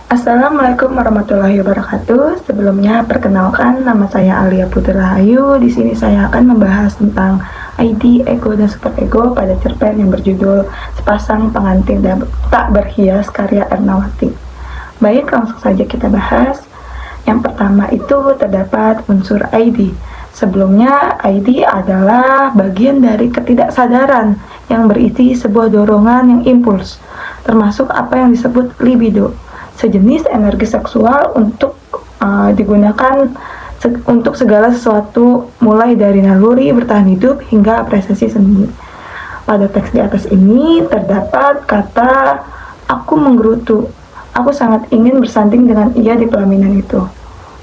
Assalamualaikum warahmatullahi wabarakatuh. Sebelumnya perkenalkan, nama saya Alia Putri Rahayu. Di sini saya akan membahas tentang ID, ego, dan superego pada cerpen yang berjudul Sepasang Pengantin Tak Berhias karya Ernawati. Baik, langsung saja kita bahas. Yang pertama itu terdapat unsur ID. Sebelumnya, ID adalah bagian dari ketidaksadaran yang berisi sebuah dorongan yang impuls, termasuk apa yang disebut libido, sejenis energi seksual untuk digunakan untuk segala sesuatu, mulai dari naluri bertahan hidup hingga apresiasi seni. Pada teks di atas ini terdapat kata "aku menggerutu". Aku sangat ingin bersanding dengan ia di pelaminan itu.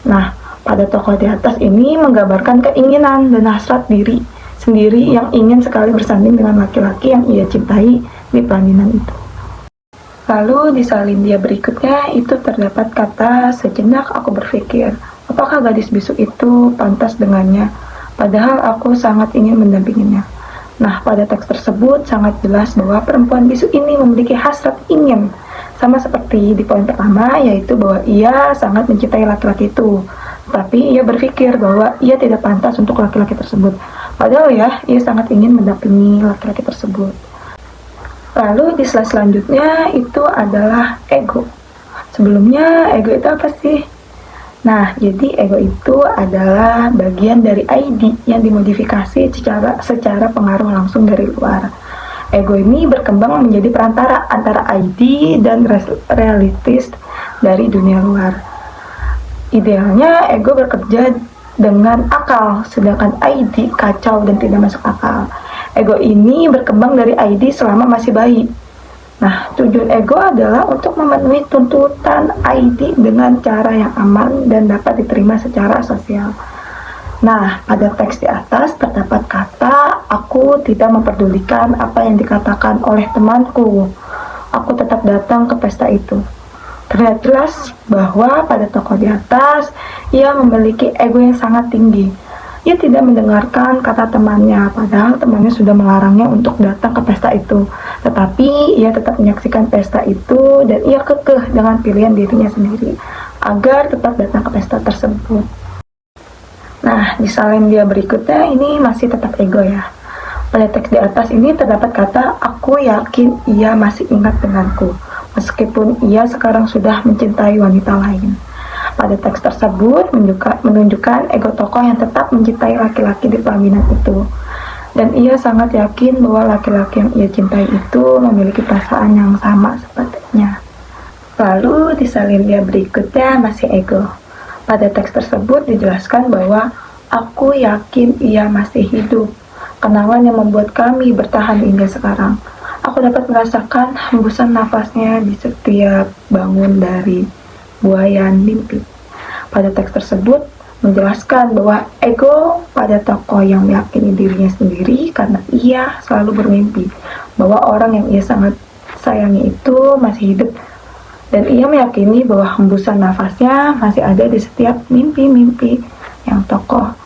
Nah, pada tokoh di atas ini menggambarkan keinginan dan hasrat diri sendiri yang ingin sekali bersanding dengan laki-laki yang ia cintai di pelaminan itu. Lalu di salindia berikutnya itu terdapat kata "sejenak aku berpikir, apakah gadis bisu itu pantas dengannya, padahal aku sangat ingin mendampinginya". Nah, pada teks tersebut sangat jelas bahwa perempuan bisu ini memiliki hasrat ingin, sama seperti di poin pertama, yaitu bahwa ia sangat mencintai laki-laki itu, tapi ia berpikir bahwa ia tidak pantas untuk laki-laki tersebut, padahal ya, ia sangat ingin mendampingi laki-laki tersebut. Lalu di slide selanjutnya itu adalah ego. Sebelumnya, ego itu apa sih? Nah, jadi ego itu adalah bagian dari ID yang dimodifikasi secara pengaruh langsung dari luar. Ego ini berkembang menjadi perantara antara ID dan realitis dari dunia luar. Idealnya, ego bekerja dengan akal, sedangkan ID kacau dan tidak masuk akal. Ego ini berkembang dari ID selama masih bayi. Nah, tujuan ego adalah untuk memenuhi tuntutan ID dengan cara yang aman dan dapat diterima secara sosial. Nah, pada teks di atas terdapat kata "aku tidak memperdulikan apa yang dikatakan oleh temanku. Aku tetap datang ke pesta itu". Terlihat jelas bahwa pada tokoh di atas, ia memiliki ego yang sangat tinggi. Ia tidak mendengarkan kata temannya, padahal temannya sudah melarangnya untuk datang ke pesta itu. Tetapi ia tetap menyaksikan pesta itu dan ia kekeh dengan pilihan dirinya sendiri agar tetap datang ke pesta tersebut. Nah, di salindia berikutnya ini masih tetap ego ya. Pada teks di atas ini terdapat kata "aku yakin ia masih ingat denganku, meskipun ia sekarang sudah mencintai wanita lain". Pada teks tersebut menunjukkan ego tokoh yang tetap mencintai laki-laki di pelaminan itu. Dan ia sangat yakin bahwa laki-laki yang ia cintai itu memiliki perasaan yang sama sepertinya. Lalu di salindia berikutnya masih ego. Pada teks tersebut dijelaskan bahwa "aku yakin ia masih hidup. Kenangan yang membuat kami bertahan hingga sekarang. Aku dapat merasakan hembusan nafasnya di setiap bangun dari buayan mimpi". Pada teks tersebut menjelaskan bahwa ego pada tokoh yang meyakini dirinya sendiri karena ia selalu bermimpi bahwa orang yang ia sangat sayangi itu masih hidup, dan ia meyakini bahwa hembusan nafasnya masih ada di setiap mimpi-mimpi yang tokoh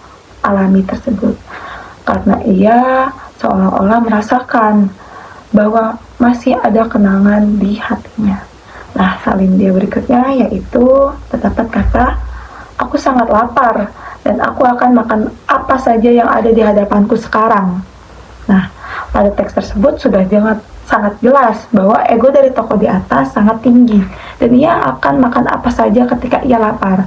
alami tersebut, karena ia seolah-olah merasakan bahwa masih ada kenangan di hatinya. Nah, salindia berikutnya yaitu terdapat kata "aku sangat lapar dan aku akan makan apa saja yang ada di hadapanku sekarang". Nah, pada teks tersebut sudah sangat jelas bahwa ego dari tokoh di atas sangat tinggi dan ia akan makan apa saja ketika ia lapar.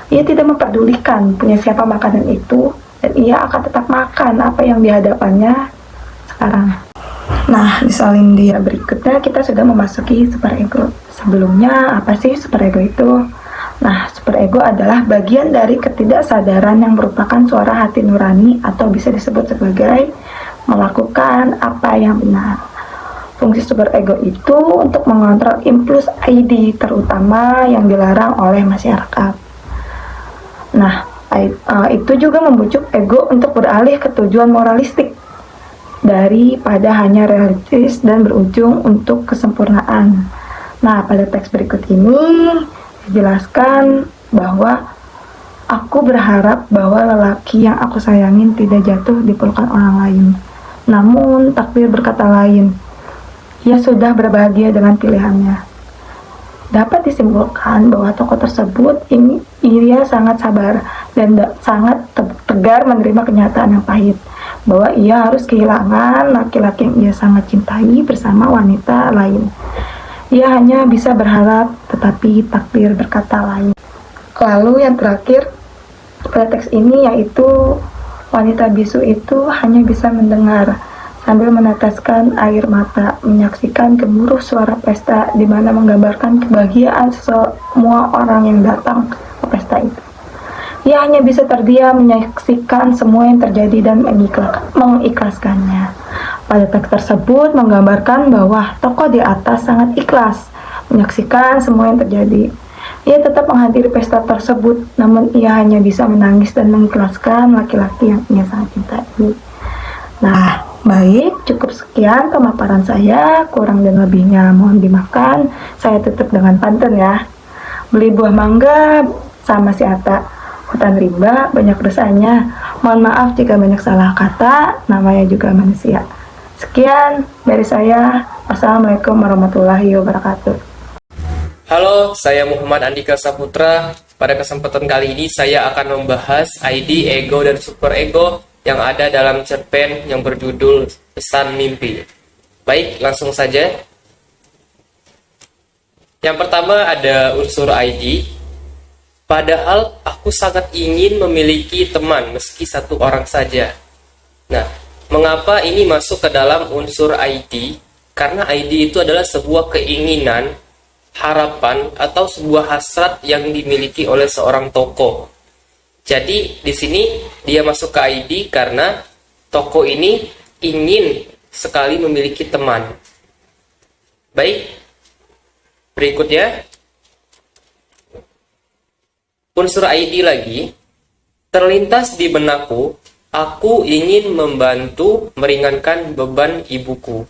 Ia tidak memperdulikan punya siapa makanan itu dan ia akan tetap makan apa yang di hadapannya sekarang. Nah, di salindia berikutnya kita sudah memasuki superego. Sebelumnya, apa sih superego itu? Nah, superego adalah bagian dari ketidaksadaran yang merupakan suara hati nurani atau bisa disebut sebagai melakukan apa yang benar. Fungsi superego itu untuk mengontrol impuls ID, terutama yang dilarang oleh masyarakat. Nah, itu juga membujuk ego untuk beralih ke tujuan moralistik daripada hanya realistis dan berujung untuk kesempurnaan. Nah, pada teks berikut ini dijelaskan bahwa "aku berharap bahwa lelaki yang aku sayangin tidak jatuh di pelukan orang lain. Namun takdir berkata lain. Ia sudah berbahagia dengan pilihannya". Dapat disimpulkan bahwa tokoh tersebut ini ia sangat sabar dan sangat tegar menerima kenyataan yang pahit, bahwa ia harus kehilangan laki-laki yang ia sangat cintai bersama wanita lain. Ia hanya bisa berharap, tetapi takdir berkata lain. Lalu yang terakhir pada teks ini yaitu wanita bisu itu hanya bisa mendengar sambil meneteskan air mata, menyaksikan gemuruh suara pesta di mana menggambarkan kebahagiaan semua orang yang datang ke pesta itu. Ia hanya bisa terdiam menyaksikan semua yang terjadi dan mengikhlaskannya. Pada teks tersebut menggambarkan bahwa tokoh di atas sangat ikhlas menyaksikan semua yang terjadi. Ia tetap menghadiri pesta tersebut, namun ia hanya bisa menangis dan mengikhlaskan laki-laki yang ia sangat cintai. Nah, baik, cukup sekian pemaparan saya, kurang dan lebihnya mohon dimaafkan. Saya tutup dengan pantun ya. Beli buah mangga sama si Ata, hutan rimba banyak dosanya. Mohon maaf jika banyak salah kata, namanya juga manusia. Sekian dari saya. Wassalamualaikum warahmatullahi wabarakatuh. Halo, saya Muhammad Andika Saputra. Pada kesempatan kali ini saya akan membahas ID, ego, dan superego yang ada dalam cerpen yang berjudul Pesan Mimpi. Baik, langsung saja. Yang pertama ada unsur ID. Padahal aku sangat ingin memiliki teman meski satu orang saja. Nah, mengapa ini masuk ke dalam unsur ID? Karena ID itu adalah sebuah keinginan, harapan, atau sebuah hasrat yang dimiliki oleh seorang tokoh. Jadi di sini dia masuk ke ID karena tokoh ini ingin sekali memiliki teman. Baik, berikutnya unsur ID lagi. Terlintas di benakku, aku ingin membantu meringankan beban ibuku.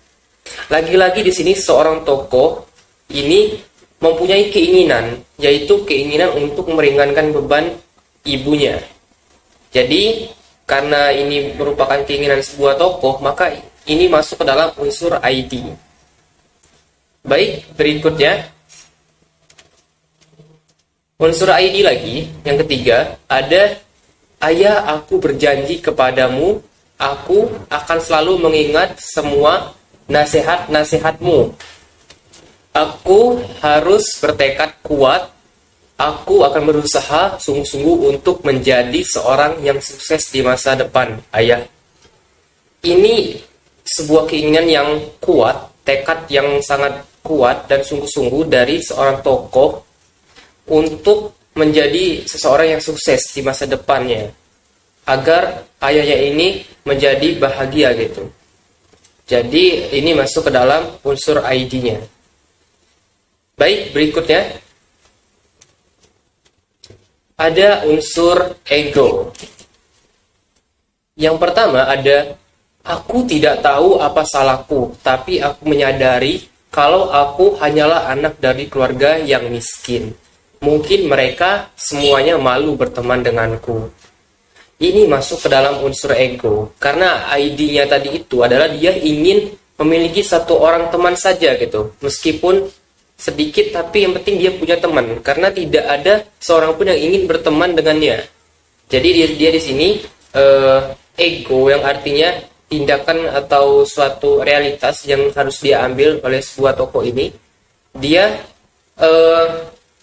Lagi-lagi di sini seorang tokoh ini mempunyai keinginan, yaitu keinginan untuk meringankan beban ibunya. Jadi karena ini merupakan keinginan sebuah tokoh, maka ini masuk ke dalam unsur ID. Baik, berikutnya unsur ID lagi, yang ketiga ada ayah, aku berjanji kepadamu, aku akan selalu mengingat semua nasihat-nasihatmu. Aku harus bertekad kuat. Aku akan berusaha sungguh-sungguh untuk menjadi seorang yang sukses di masa depan, ayah. Ini sebuah keinginan yang kuat, tekad yang sangat kuat dan sungguh-sungguh dari seorang tokoh untuk menjadi seseorang yang sukses di masa depannya, agar ayahnya ini menjadi bahagia gitu. Jadi ini masuk ke dalam unsur ID-nya. Baik, berikutnya ada unsur ego. Yang pertama ada, aku tidak tahu apa salahku, tapi aku menyadari kalau aku hanyalah anak dari keluarga yang miskin. Mungkin mereka semuanya malu berteman denganku. Ini masuk ke dalam unsur ego, karena ID-nya tadi itu adalah dia ingin memiliki satu orang teman saja gitu, meskipun sedikit, tapi yang penting dia punya teman, karena tidak ada seorang pun yang ingin berteman dengannya. Jadi dia di sini ego, yang artinya tindakan atau suatu realitas yang harus dia ambil oleh sebuah tokoh ini. Dia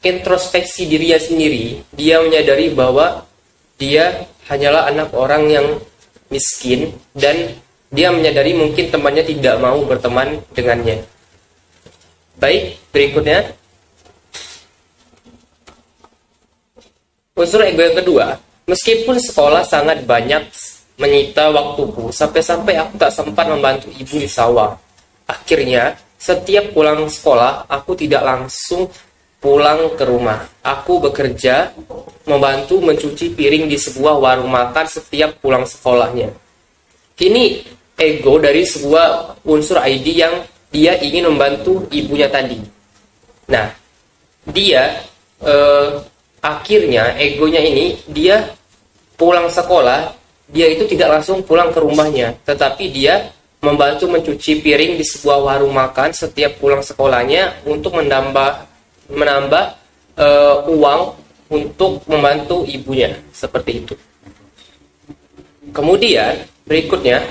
introspeksi dirinya sendiri. Dia menyadari bahwa dia hanyalah anak orang yang miskin, dan dia menyadari mungkin temannya tidak mau berteman dengannya. Baik, berikutnya unsur ego yang kedua. Meskipun sekolah sangat banyak menyita waktuku, sampai-sampai aku tak sempat membantu ibu di sawah. Akhirnya, setiap pulang sekolah, aku tidak langsung pulang ke rumah. Aku bekerja, membantu mencuci piring di sebuah warung makan setiap pulang sekolahnya. Ini ego dari sebuah unsur ID yang dia ingin membantu ibunya tadi. Nah, dia akhirnya egonya ini, dia pulang sekolah, dia itu tidak langsung pulang ke rumahnya, tetapi dia membantu mencuci piring di sebuah warung makan setiap pulang sekolahnya untuk menambah menambah uang untuk membantu ibunya, seperti itu. Kemudian berikutnya,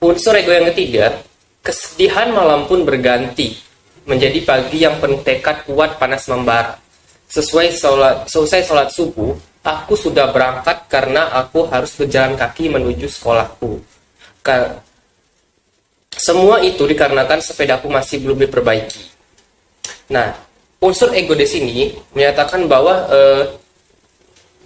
unsur ego yang ketiga, kesedihan malam pun berganti menjadi pagi yang penuh tekad kuat panas membara. Selesai sholat subuh, aku sudah berangkat karena aku harus berjalan kaki menuju sekolahku. Semua itu dikarenakan sepedaku masih belum diperbaiki. Nah, unsur ego di sini menyatakan bahwa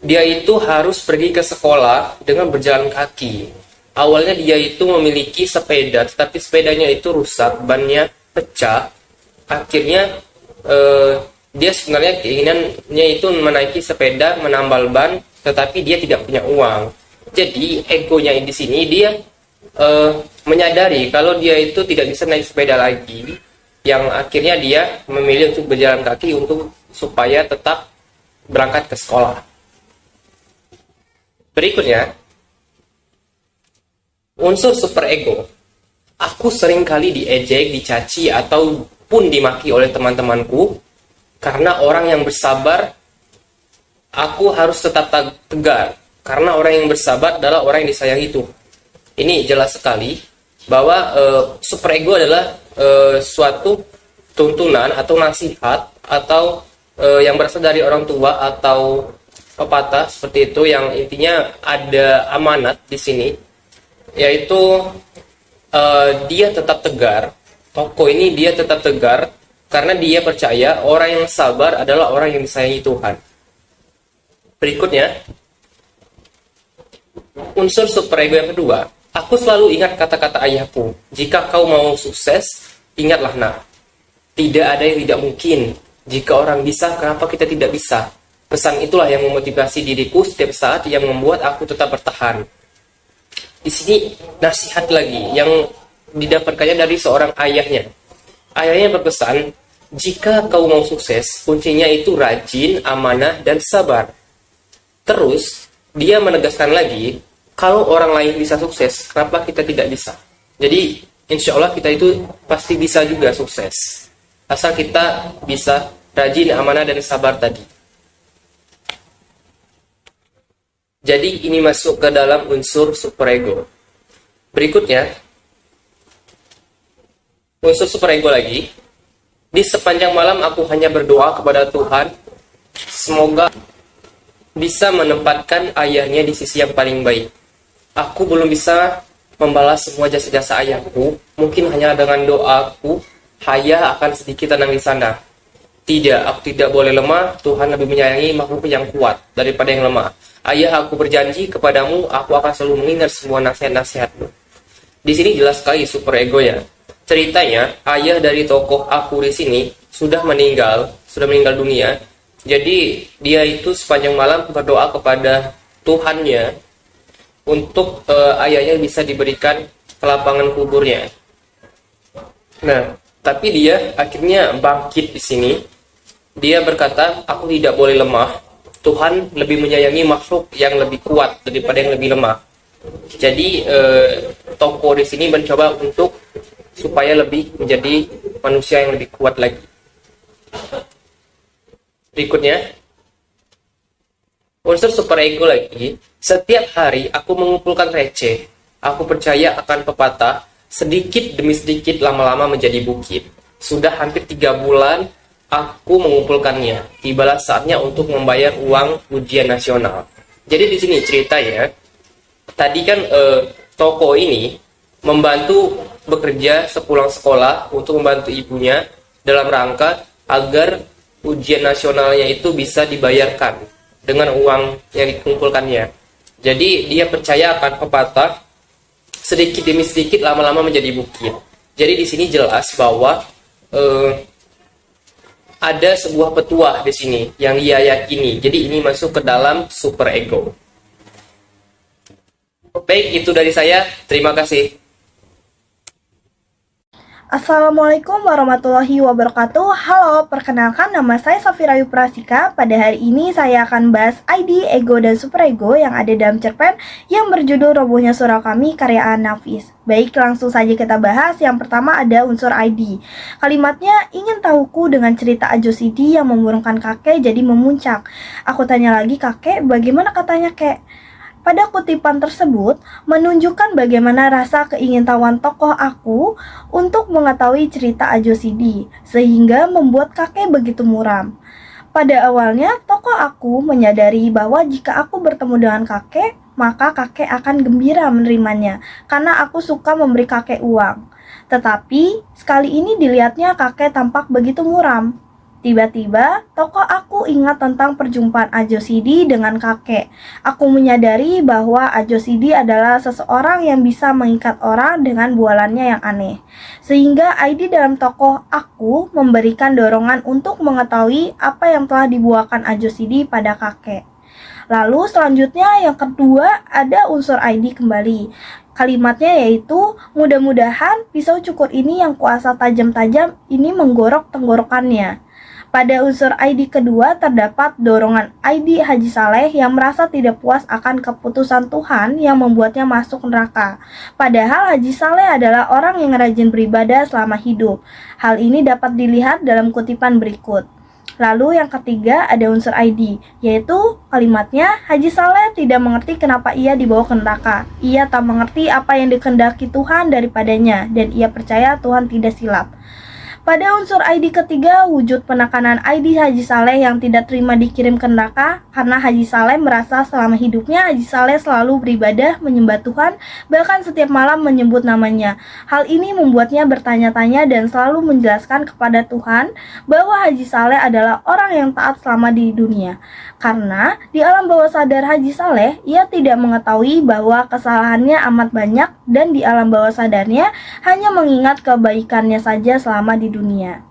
dia itu harus pergi ke sekolah dengan berjalan kaki. Awalnya dia itu memiliki sepeda, tetapi sepedanya itu rusak, bannya pecah. Akhirnya dia sebenarnya keinginannya itu menaiki sepeda, menambal ban, tetapi dia tidak punya uang. Jadi egonya di sini dia menyadari kalau dia itu tidak bisa naik sepeda lagi, yang akhirnya dia memilih untuk berjalan kaki supaya tetap berangkat ke sekolah. Berikutnya, unsur superego. Aku sering kali diejek, dicaci, ataupun dimaki oleh teman-temanku. Karena orang yang bersabar, aku harus tetap tegar. Karena orang yang bersabar adalah orang yang disayangi Tuhan. Ini jelas sekali bahwa superego adalah suatu tuntunan atau nasihat atau yang berasal dari orang tua atau pepatah seperti itu, yang intinya ada amanat di sini, yaitu dia tetap tegar. Tokoh ini dia tetap tegar karena dia percaya orang yang sabar adalah orang yang disayangi Tuhan. Berikutnya, unsur superego yang kedua. Aku selalu ingat kata-kata ayahku. Jika kau mau sukses, ingatlah nak. Tidak ada yang tidak mungkin. Jika orang bisa, kenapa kita tidak bisa? Pesan itulah yang memotivasi diriku setiap saat, yang membuat aku tetap bertahan. Di sini nasihat lagi yang didapatkannya dari seorang ayahnya. Ayahnya berpesan, jika kau mau sukses, kuncinya itu rajin, amanah, dan sabar. Terus, dia menegaskan lagi, kalau orang lain bisa sukses, kenapa kita tidak bisa? Jadi, insya Allah kita itu pasti bisa juga sukses. Asal kita bisa rajin, amanah, dan sabar tadi. Jadi, ini masuk ke dalam unsur superego. Berikutnya, unsur superego lagi. Di sepanjang malam aku hanya berdoa kepada Tuhan, semoga bisa menempatkan ayahnya di sisi yang paling baik. Aku belum bisa membalas semua jasa-jasa ayahku, mungkin hanya dengan doaku, ayah akan sedikit tenang di sana. Tidak, aku tidak boleh lemah, Tuhan lebih menyayangi makhluk yang kuat daripada yang lemah. Ayah, aku berjanji kepadamu, aku akan selalu mengingat semua nasihat-nasihatmu. Di sini jelas sekali superego ya. Ceritanya, ayah dari tokoh aku di sini sudah meninggal dunia. Jadi dia itu sepanjang malam berdoa kepada Tuhannya untuk ayahnya bisa diberikan kelapangan kuburnya. Nah, tapi dia akhirnya bangkit di sini. Dia berkata, aku tidak boleh lemah. Tuhan lebih menyayangi makhluk yang lebih kuat daripada yang lebih lemah. Jadi tokoh di sini mencoba untuk supaya lebih menjadi manusia yang lebih kuat lagi. Berikutnya, unsur superego lagi. Setiap hari aku mengumpulkan receh. Aku percaya akan pepatah, sedikit demi sedikit lama-lama menjadi bukit. Sudah hampir 3 bulan aku mengumpulkannya. Tibalah saatnya untuk membayar uang ujian nasional. Jadi di sini cerita ya. Tadi kan tokoh ini membantu bekerja sepulang sekolah untuk membantu ibunya dalam rangka agar ujian nasionalnya itu bisa dibayarkan dengan uang yang dikumpulkannya. Jadi dia percaya akan pepatah, sedikit demi sedikit lama-lama menjadi bukit. Jadi di sini jelas bahwa ada sebuah petuah di sini yang dia yakini. Jadi ini masuk ke dalam superego. Baik, itu dari saya. Terima kasih. Assalamualaikum warahmatullahi wabarakatuh. Halo, perkenalkan nama saya Safira Yuprasika. Pada hari ini saya akan bahas ID, ego, dan superego yang ada dalam cerpen yang berjudul Robohnya Surau Kami karya Nafis. Baik, langsung saja kita bahas. Yang pertama ada unsur ID. Kalimatnya, ingin tahuku dengan cerita Ajo Sidi yang memburungkan kakek jadi memuncak. Aku tanya lagi kakek, bagaimana katanya kek? Pada kutipan tersebut menunjukkan bagaimana rasa keingintahuan tokoh aku untuk mengetahui cerita Ajo Sidi, sehingga membuat kakek begitu muram. Pada awalnya, tokoh aku menyadari bahwa jika aku bertemu dengan kakek, maka kakek akan gembira menerimanya, karena aku suka memberi kakek uang. Tetapi, sekali ini dilihatnya kakek tampak begitu muram. Tiba-tiba, tokoh aku ingat tentang perjumpaan Ajo Sidi dengan kakek. Aku menyadari bahwa Ajo Sidi adalah seseorang yang bisa mengikat orang dengan bualannya yang aneh. Sehingga ID dalam tokoh aku memberikan dorongan untuk mengetahui apa yang telah dibuakan Ajo Sidi pada kakek. Lalu selanjutnya yang kedua ada unsur ID kembali. Kalimatnya yaitu, mudah-mudahan pisau cukur ini yang kuasa tajam-tajam ini menggorok tenggorokannya. Pada unsur ID kedua terdapat dorongan ID Haji Saleh yang merasa tidak puas akan keputusan Tuhan yang membuatnya masuk neraka. Padahal Haji Saleh adalah orang yang rajin beribadah selama hidup. Hal ini dapat dilihat dalam kutipan berikut. Lalu yang ketiga ada unsur ID, yaitu kalimatnya Haji Saleh tidak mengerti kenapa ia dibawa ke neraka. Ia tak mengerti apa yang dikehendaki Tuhan daripadanya dan ia percaya Tuhan tidak silap. Pada unsur ID ketiga, wujud penekanan ID Haji Saleh yang tidak terima dikirim ke neraka karena Haji Saleh merasa selama hidupnya Haji Saleh selalu beribadah, menyembah Tuhan, bahkan setiap malam menyebut namanya. Hal ini membuatnya bertanya-tanya dan selalu menjelaskan kepada Tuhan bahwa Haji Saleh adalah orang yang taat selama di dunia. Karena di alam bawah sadar Haji Saleh, ia tidak mengetahui bahwa kesalahannya amat banyak dan di alam bawah sadarnya hanya mengingat kebaikannya saja selama di dunia.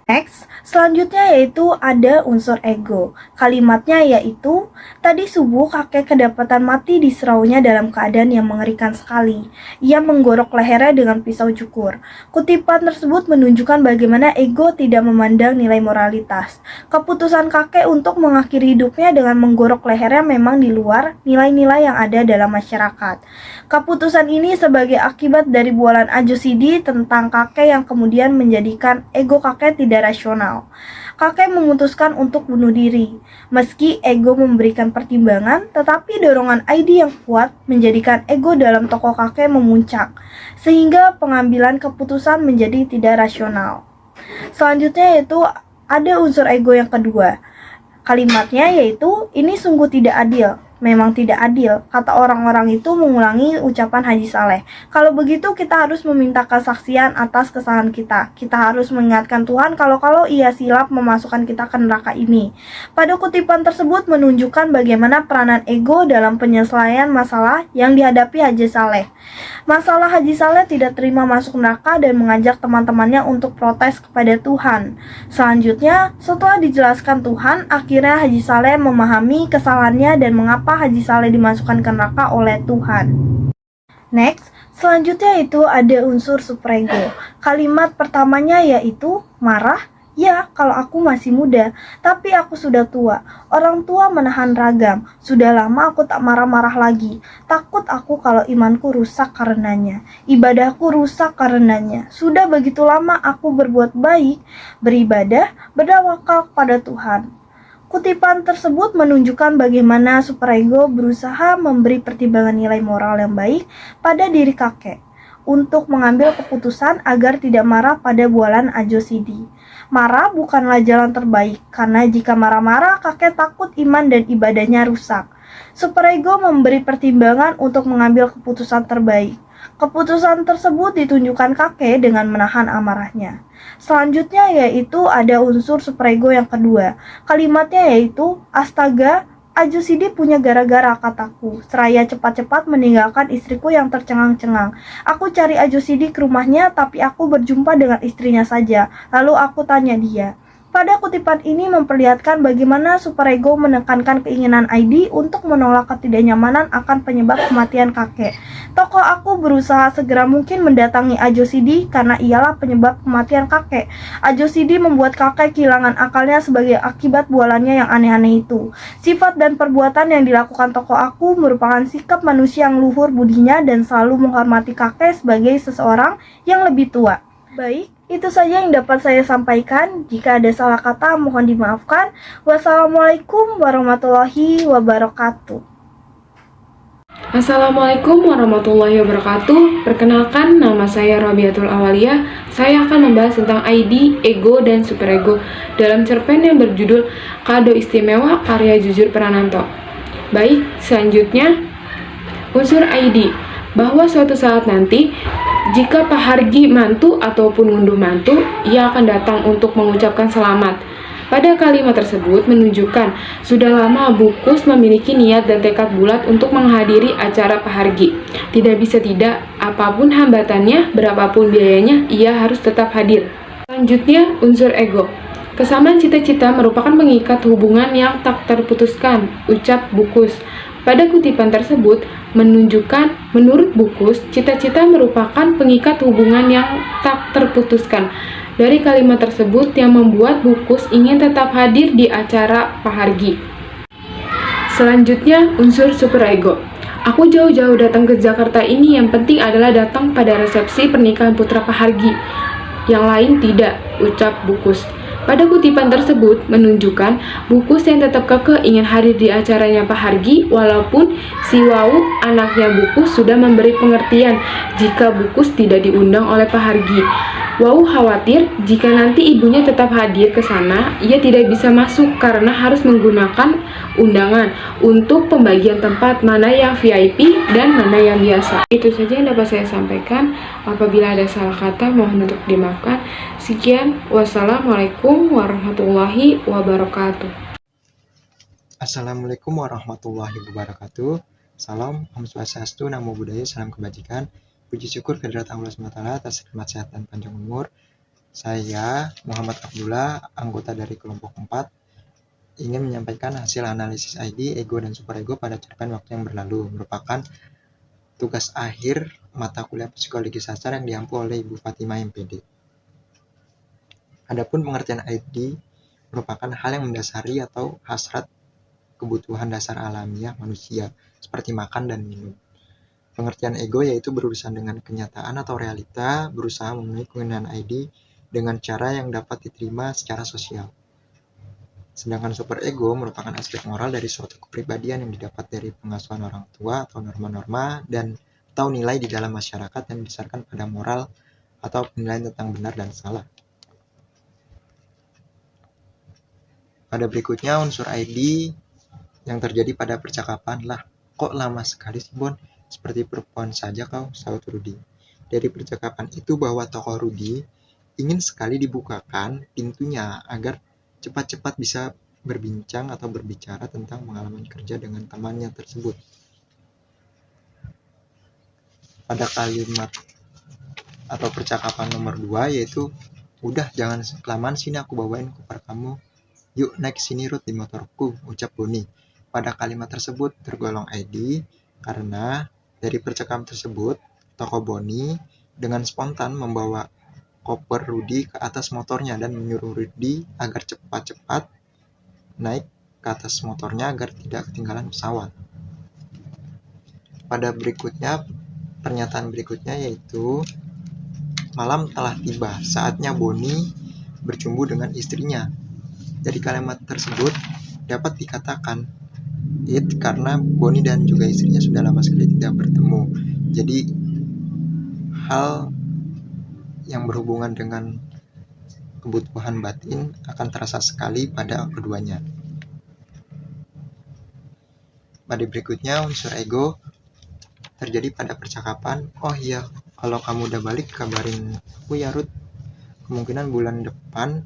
Next, selanjutnya yaitu ada unsur ego. Kalimatnya yaitu, tadi subuh kakek kedapatan mati di seraunya dalam keadaan yang mengerikan sekali. Ia menggorok lehernya dengan pisau cukur. Kutipan tersebut menunjukkan bagaimana ego tidak memandang nilai moralitas. Keputusan kakek untuk mengakhiri hidupnya dengan menggorok lehernya memang di luar nilai-nilai yang ada dalam masyarakat. Keputusan ini sebagai akibat dari bualan Ajo Sidi tentang kakek yang kemudian menjadikan ego kakek tidak rasional. Kakek memutuskan untuk bunuh diri. Meski ego memberikan pertimbangan, tetapi dorongan ID yang kuat menjadikan ego dalam tokoh kakek memuncak, sehingga pengambilan keputusan menjadi tidak rasional. Selanjutnya yaitu ada unsur ego yang kedua. Kalimatnya yaitu, ini sungguh tidak adil. Memang tidak adil, kata orang-orang itu mengulangi ucapan Haji Saleh. Kalau begitu kita harus meminta kesaksian atas kesalahan kita. Kita harus mengingatkan Tuhan kalau ia silap memasukkan kita ke neraka ini. Pada kutipan tersebut menunjukkan bagaimana peranan ego dalam penyelesaian masalah yang dihadapi Haji Saleh. Masalah Haji Saleh tidak terima masuk neraka dan mengajak teman-temannya untuk protes kepada Tuhan. Selanjutnya, setelah dijelaskan Tuhan, akhirnya Haji Saleh memahami kesalahannya dan mengapa Haji Saleh dimasukkan ke neraka oleh Tuhan. Next, selanjutnya itu ada unsur superego. Kalimat pertamanya yaitu marah. Ya, kalau aku masih muda, tapi aku sudah tua. Orang tua menahan ragam. Sudah lama aku tak marah-marah lagi. Takut aku kalau imanku rusak karenanya. Ibadahku rusak karenanya. Sudah begitu lama aku berbuat baik, beribadah, bertawakal kepada Tuhan. Kutipan tersebut menunjukkan bagaimana superego berusaha memberi pertimbangan nilai moral yang baik pada diri kakek untuk mengambil keputusan agar tidak marah pada bualan Ajo Sidi. Marah bukanlah jalan terbaik, karena jika marah-marah kakek takut iman dan ibadahnya rusak. Superego memberi pertimbangan untuk mengambil keputusan terbaik. Keputusan tersebut ditunjukkan kakek dengan menahan amarahnya. Selanjutnya yaitu ada unsur superego yang kedua. Kalimatnya yaitu, astaga, Ajo Sidi punya gara-gara, kataku, seraya cepat-cepat meninggalkan istriku yang tercengang-cengang. Aku cari Ajo Sidi ke rumahnya, tapi aku berjumpa dengan istrinya saja. Lalu aku tanya dia, Pada kutipan ini memperlihatkan bagaimana superego menekankan keinginan ID untuk menolak ketidaknyamanan akan penyebab kematian kakek. Tokoh aku berusaha segera mungkin mendatangi Ajo Sidi karena ialah penyebab kematian kakek. Ajo Sidi membuat kakek kehilangan akalnya sebagai akibat bualannya yang aneh-aneh itu. Sifat dan perbuatan yang dilakukan tokoh aku merupakan sikap manusia yang luhur budinya dan selalu menghormati kakek sebagai seseorang yang lebih tua. Baik, itu saja yang dapat saya sampaikan. Jika ada salah kata, mohon dimaafkan. Wassalamualaikum warahmatullahi wabarakatuh. Assalamualaikum warahmatullahi wabarakatuh. Perkenalkan, nama saya Rabiatul Awaliyah. Saya akan membahas tentang ID, ego, dan superego dalam cerpen yang berjudul Kado Istimewa karya Jujur Prananto. Baik, selanjutnya unsur ID. Bahwa suatu saat nanti, jika Pak Hargi mantu ataupun ngunduh mantu, ia akan datang untuk mengucapkan selamat. Pada kalimat tersebut menunjukkan sudah lama Bukus memiliki niat dan tekad bulat untuk menghadiri acara Pak Hargi. Tidak bisa tidak, apapun hambatannya, berapapun biayanya, ia harus tetap hadir. Selanjutnya, unsur ego. Kesamaan cita-cita merupakan pengikat hubungan yang tak terputuskan, ucap Bukus. Pada kutipan tersebut menunjukkan, menurut Bukus, cita-cita merupakan pengikat hubungan yang tak terputuskan. Dari kalimat tersebut yang membuat Bukus ingin tetap hadir di acara Pak Hargi. Selanjutnya, unsur superego. Aku jauh-jauh datang ke Jakarta ini, yang penting adalah datang pada resepsi pernikahan putra Pak Hargi. Yang lain tidak, ucap Bukus. Pada kutipan tersebut menunjukkan Bukus yang tetap kekeh ingin hadir di acaranya Pak Hargi walaupun si Wau, anaknya Bukus, sudah memberi pengertian jika Bukus tidak diundang oleh Pak Hargi. Wau khawatir jika nanti ibunya tetap hadir ke sana, ia tidak bisa masuk karena harus menggunakan undangan untuk pembagian tempat mana yang VIP dan mana yang biasa. Itu saja yang dapat saya sampaikan. Apabila ada salah kata, mohon untuk dimaafkan. Sekian, wassalamualaikum warahmatullahi wabarakatuh. Assalamualaikum warahmatullahi wabarakatuh. Salam, Om Swastiastu, Namo Buddhaya, salam kebajikan. Puji syukur kehadirat Allah SWT atas nikmat sehat dan panjang umur. Saya Muhammad Abdullah, anggota dari kelompok 4, ingin menyampaikan hasil analisis ID, ego, dan superego pada cerpen waktu yang berlalu, merupakan tugas akhir mata kuliah psikologi sastra yang diampu oleh Ibu Fatimah MPD. Adapun pengertian ID merupakan hal yang mendasari atau hasrat kebutuhan dasar alamiah manusia, seperti makan dan minum. Pengertian ego yaitu berurusan dengan kenyataan atau realita, berusaha memenuhi keinginan ID dengan cara yang dapat diterima secara sosial. Sedangkan superego merupakan aspek moral dari suatu kepribadian yang didapat dari pengasuhan orang tua atau norma-norma dan atau nilai di dalam masyarakat yang didasarkan pada moral atau penilaian tentang benar dan salah. Pada berikutnya unsur ID yang terjadi pada percakapan. Lah, kok lama sekali sih Bon? Seperti perempuan saja kau, saut Rudi. Dari percakapan itu bahwa tokoh Rudi ingin sekali dibukakan pintunya agar cepat-cepat bisa berbincang atau berbicara tentang pengalaman kerja dengan temannya tersebut. Pada kalimat atau percakapan nomor 2 yaitu, udah jangan kelamaan sini aku bawain koper kamu. Yuk naik sini Ruth di motorku, ucap Boni. Pada kalimat tersebut tergolong ID karena dari percakapan tersebut, tokoh Boni dengan spontan membawa koper Rudi ke atas motornya dan menyuruh Rudi agar cepat-cepat naik ke atas motornya agar tidak ketinggalan pesawat. Pada berikutnya, pernyataan berikutnya yaitu, malam telah tiba, saatnya Boni bercumbu dengan istrinya. Dari kalimat tersebut dapat dikatakan karena Boni dan juga istrinya sudah lama sekali tidak bertemu. Jadi hal yang berhubungan dengan kebutuhan batin akan terasa sekali pada keduanya. Pada berikutnya unsur ego terjadi pada percakapan. Oh iya, kalau kamu udah balik kabarin aku ya Ruth. Kemungkinan bulan depan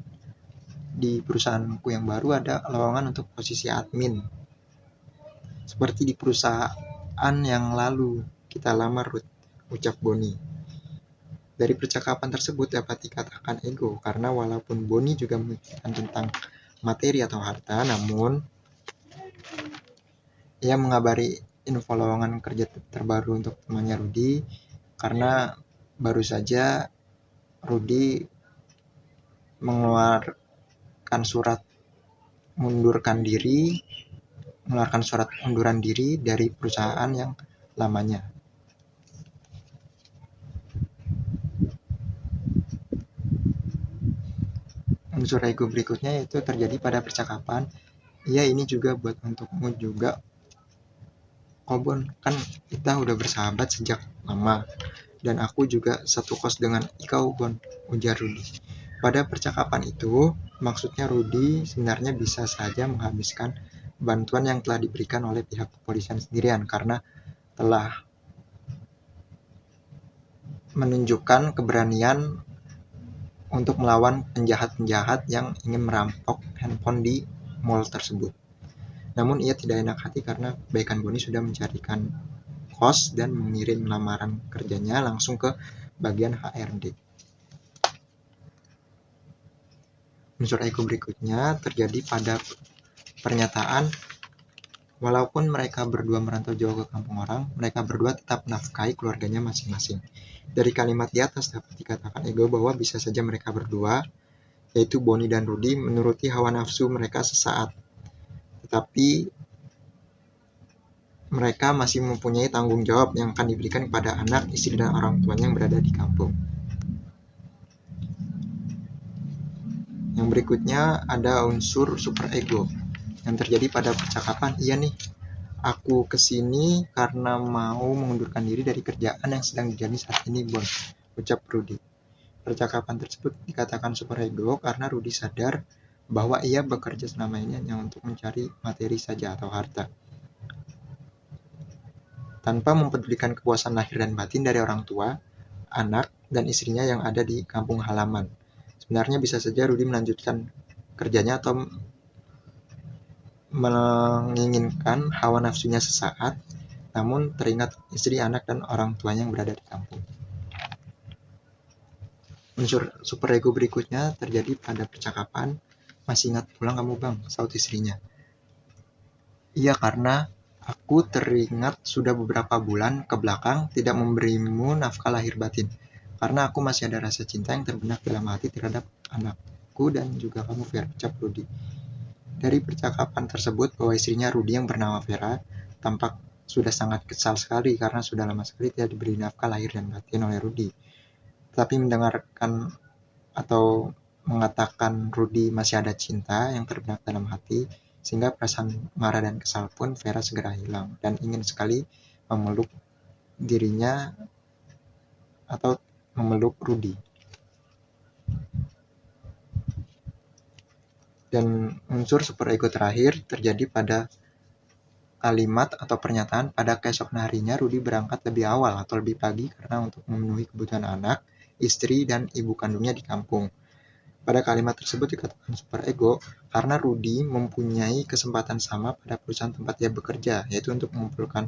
di perusahaanku yang baru ada lowongan untuk posisi admin. Seperti di perusahaan yang lalu kita lamar Ruth, ucap Boni. Dari percakapan tersebut dapat dikatakan ego, karena walaupun Boni juga memikirkan tentang materi atau harta, namun ia mengabari info lowongan kerja terbaru untuk temannya Rudi, karena baru saja Rudi mengeluarkan surat unduran diri dari perusahaan yang lamanya. Unsur ego berikutnya yaitu terjadi pada percakapan. Ya, ini juga buat untukmu juga. Kobon, kan kita udah bersahabat sejak lama, dan aku juga satu kos dengan Ikau, Bon, ujar Rudi. Pada percakapan itu, maksudnya Rudi sebenarnya bisa saja menghabiskan bantuan yang telah diberikan oleh pihak kepolisian sendirian, karena telah menunjukkan keberanian untuk melawan penjahat-penjahat yang ingin merampok handphone di mall tersebut. Namun ia tidak enak hati karena kebaikan Boni sudah mencarikan kos dan mengirim lamaran kerjanya langsung ke bagian HRD. Unsur ego berikutnya terjadi pada pernyataan, walaupun mereka berdua merantau jauh ke kampung orang, mereka berdua tetap menafkahi keluarganya masing-masing. Dari kalimat di atas dapat dikatakan ego bahwa bisa saja mereka berdua, yaitu Boni dan Rudi, menuruti hawa nafsu mereka sesaat, tetapi mereka masih mempunyai tanggung jawab yang akan diberikan kepada anak, istri, dan orang tuanya yang berada di kampung. Yang berikutnya ada unsur superego yang terjadi pada percakapan. Iya nih, aku kesini karena mau mengundurkan diri dari kerjaan yang sedang dijalani saat ini, Bon, ucap Rudi. Percakapan tersebut dikatakan superego karena Rudi sadar bahwa ia bekerja selama ini hanya untuk mencari materi saja atau harta, tanpa mempedulikan kepuasan lahir dan batin dari orang tua, anak, dan istrinya yang ada di kampung halaman. Sebenarnya bisa saja Rudi melanjutkan kerjanya atau menginginkan hawa nafsunya sesaat, namun teringat istri, anak, dan orang tuanya yang berada di kampung. Unsur superego berikutnya terjadi pada percakapan. Masih ingat pulang kamu, Bang? Saut istrinya. Iya, karena aku teringat sudah beberapa bulan ke belakang tidak memberimu nafkah lahir batin, karena aku masih ada rasa cinta yang terbenak dalam hati terhadap anakku dan juga kamu, Vera, ucap Rudi. Dari percakapan tersebut bahwa istrinya Rudi yang bernama Vera tampak sudah sangat kesal sekali karena sudah lama sekali tidak diberi nafkah lahir dan batin oleh Rudi. Tapi mendengarkan atau mengatakan Rudi masih ada cinta yang terbenak dalam hati, sehingga perasaan marah dan kesal pun Vera segera hilang dan ingin sekali memeluk dirinya atau memeluk Rudi. Dan unsur superego terakhir terjadi pada kalimat atau pernyataan. Pada keesokan harinya Rudi berangkat lebih awal atau lebih pagi karena untuk memenuhi kebutuhan anak, istri, dan ibu kandungnya di kampung. Pada kalimat tersebut dikatakan superego karena Rudi mempunyai kesempatan sama pada perusahaan tempat dia bekerja, yaitu untuk mengumpulkan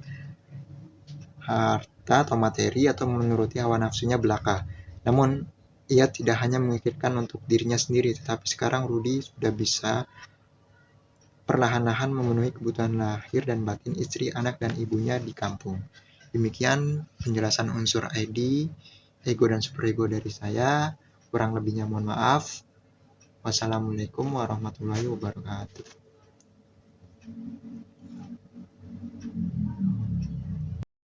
harta atau materi atau menuruti hawa nafsunya belaka. Namun ia tidak hanya memikirkan untuk dirinya sendiri, tetapi sekarang Rudi sudah bisa perlahan-lahan memenuhi kebutuhan lahir dan batin istri, anak, dan ibunya di kampung. Demikian penjelasan unsur ID, ego, dan superego dari saya. Kurang lebihnya mohon maaf. Wassalamualaikum warahmatullahi wabarakatuh.